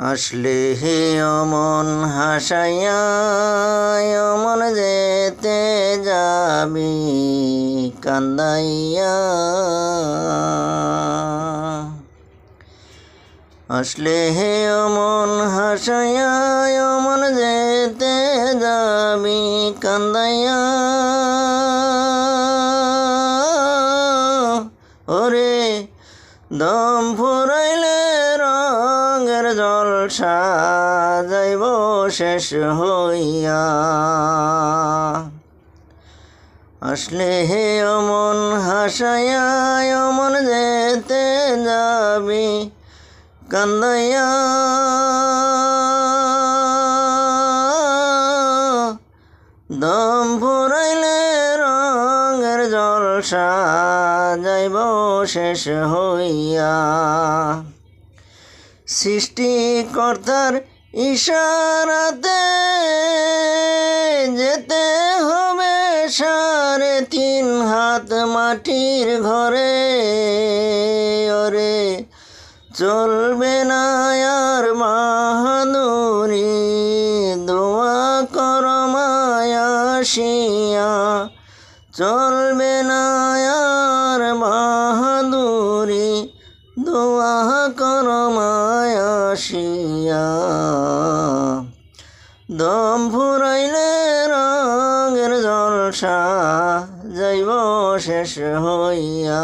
আসলে হে অমন হাসাইয়া অমন যেতে যাবি কান্দাইয়া। আসলে হে অমন হাসাইয়া অমন যেতে যাবি কান্দাইয়া। ওরে দম ফুরাইলে রঙের জলসা যাইব শেষ হইয়া। আসলে হে অমন হাসাইয়া অমন যেতে যাবি কান্দাইয়া। দম ফুরাইলে রঙের জলসা যাইব শেষ হইয়া। সৃষ্টিকর্তার ইশারাতে যেতে হবে 3.5 হাত মাটির ঘরে। ওরে চলবে না আর বাহাদুরি দোয়া কর মায়াশিয়া। চলবে না আর বাহাদুরি দোয়া কর মায়াশিয়া। দম ফুরাইলে রঙের জলসা যাইব শেষ হইয়া।